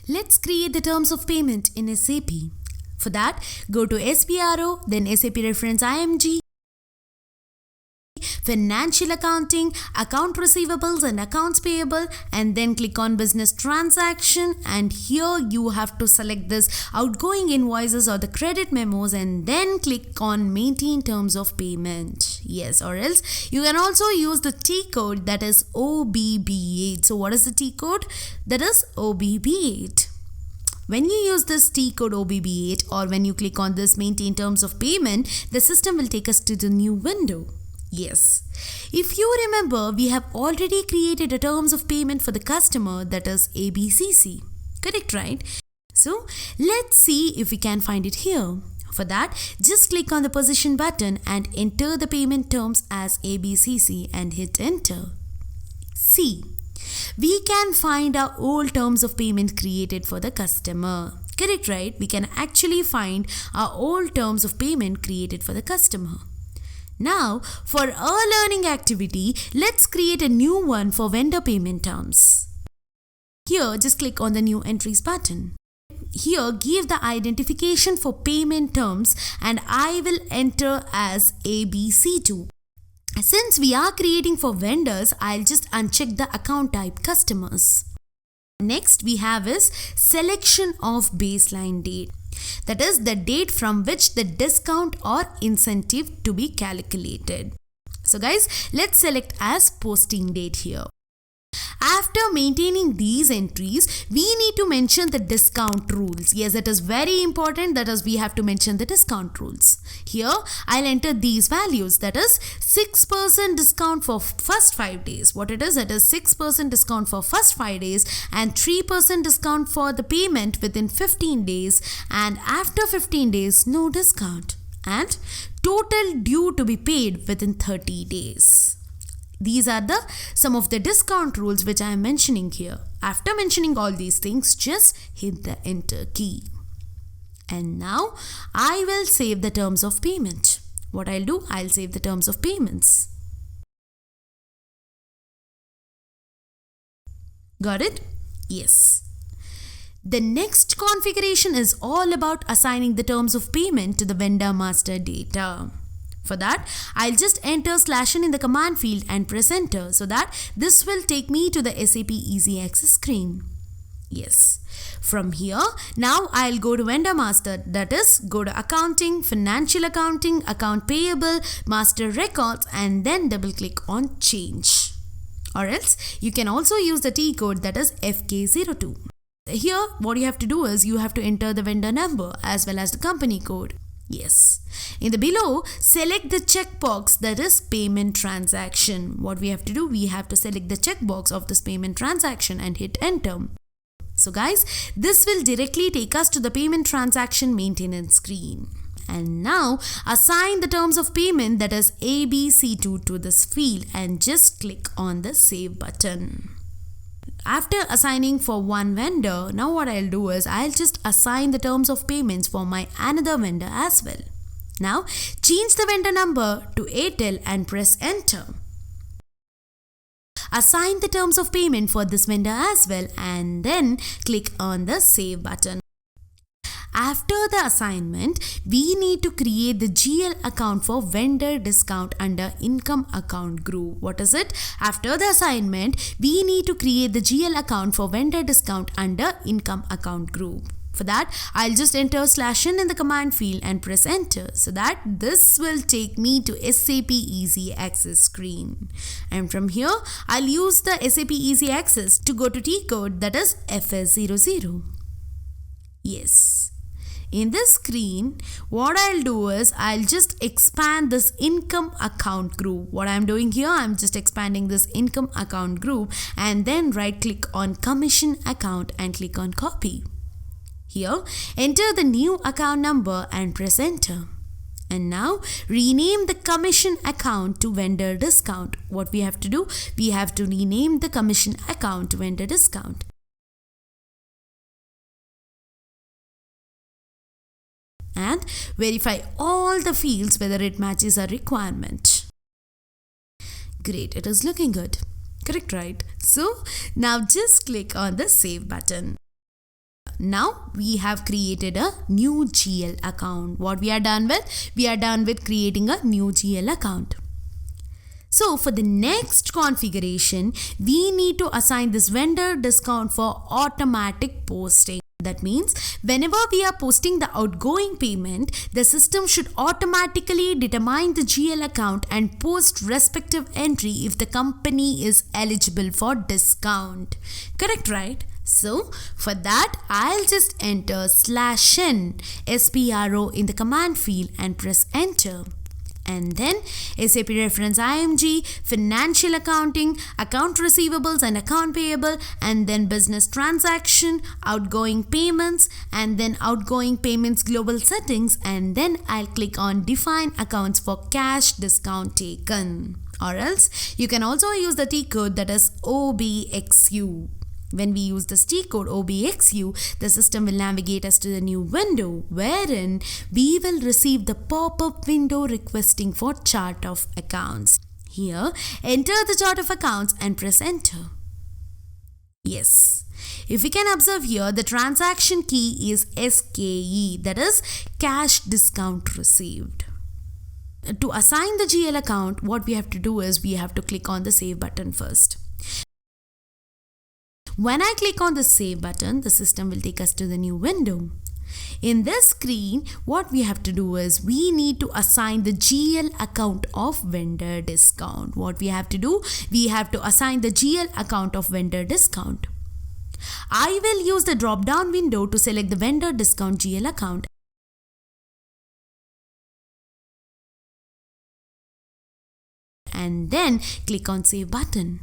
Let's create the terms of payment in SAP. For that, go to SPRO, then SAP reference IMG, Financial Accounting, Account Receivables and Accounts Payable, and then click on Business Transaction, and here you have to select this outgoing invoices or the credit memos, and then click on Maintain Terms of Payment. Yes, or else you can also use the T code, that is OBB8. So what is the T code? That is OBB8. When you use this T code OBB8, or when you click on this Maintain Terms of Payment, the system will take us to the new window. Yes. If you remember, we have already created a terms of payment for the customer, that is ABCC. Correct, right? So let's see if we can find it here. For that, just click on the position button and enter the payment terms as ABCC and hit enter. See, we can find our old terms of payment created for the customer. Correct, right? We can actually find our old terms of payment created for the customer. Now, for our learning activity, let's create a new one for vendor payment terms. Here, just click on the new entries button. Here, give the identification for payment terms, and I will enter as ABC2. Since we are creating for vendors, I'll just uncheck the account type customers. Next, we have is selection of baseline date. That is the date from which the discount or incentive to be calculated. So guys, let's select as posting date here. After maintaining these entries, we need to mention the discount rules. Yes, it is very important, that is we have to mention the discount rules. Here, I'll enter these values, that is 6% discount for first 5 days. What it is 6% discount for first 5 days and 3% discount for the payment within 15 days, and after 15 days, no discount, and total due to be paid within 30 days. These are some of the discount rules which I am mentioning here. After mentioning all these things, just hit the enter key. And now I will save the terms of payment. What I'll do, I'll save the terms of payments. Got it? Yes. The next configuration is all about assigning the terms of payment to the vendor master data. For that, I'll just enter /n in the command field and press enter, so that this will take me to the SAP Easy Access screen. Yes. From here, now I'll go to vendor master, that is go to accounting, financial accounting, account payable, master records, and then double click on change. Or else you can also use the T code, that is FK02. Here, what you have to do is you have to enter the vendor number as well as the company code. Yes. In the below, select the checkbox, that is payment transaction. What we have to do, we have to select the checkbox of this payment transaction and hit enter. So guys, this will directly take us to the payment transaction maintenance screen. And now assign the terms of payment, that is ABC2, to this field and just click on the save button. After assigning for one vendor, now what I'll do is I'll just assign the terms of payments for my another vendor as well. Now change the vendor number to Airtel and press enter. Assign the terms of payment for this vendor as well and then click on the save button. After the assignment, we need to create the GL account for vendor discount under income account group. What is it? After the assignment, we need to create the GL account for vendor discount under income account group. For that, I'll just enter /n in the command field and press enter, so that this will take me to SAP Easy Access screen. And from here, I'll use the SAP Easy Access to go to T code, that is FS00. Yes. In this screen, what I'll do is I'll just expand this income account group. What I'm doing here, I'm just expanding this income account group and then right click on commission account and click on copy. Here, enter the new account number and press enter. And now rename the commission account to vendor discount. What we have to do, we have to rename the commission account to vendor discount. And verify all the fields whether it matches our requirement. Great, it is looking good. Correct, right? So now just click on the save button. Now we have created a new GL account. What we are done with? We are done with creating a new GL account. So for the next configuration, we need to assign this vendor discount for automatic posting. That means whenever we are posting the outgoing payment, the system should automatically determine the GL account and post respective entry if the company is eligible for discount. Correct, right? So for that, I'll just enter /n SPRO in the command field and press enter. And then SAP reference IMG, financial accounting, account receivables and account payable, and then business transaction, outgoing payments, and then outgoing payments global settings, and then I'll click on define accounts for cash discount taken. Or else you can also use the T code, that is OBXU. When we use this T code OBXU, the system will navigate us to the new window wherein we will receive the pop-up window requesting for chart of accounts. Here, enter the chart of accounts and press enter. Yes. If we can observe here, the transaction key is SKE, that is cash discount received. To assign the GL account, what we have to do is we have to click on the save button first. When I click on the save button, the system will take us to the new window. In this screen, what we have to do is we need to assign the GL account of vendor discount. What we have to do? We have to assign the GL account of vendor discount. I will use the drop down window to select the vendor discount GL account. And then click on save button.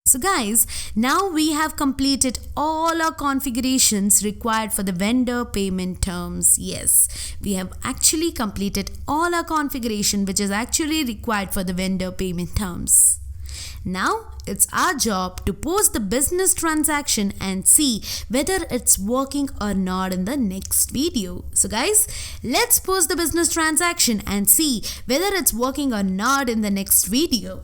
So guys, now we have completed all our configurations required for the vendor payment terms. Yes, we have actually completed all our configuration which is actually required for the vendor payment terms. Now it's our job to post the business transaction and see whether it's working or not in the next video. So guys, let's post the business transaction and see whether it's working or not in the next video.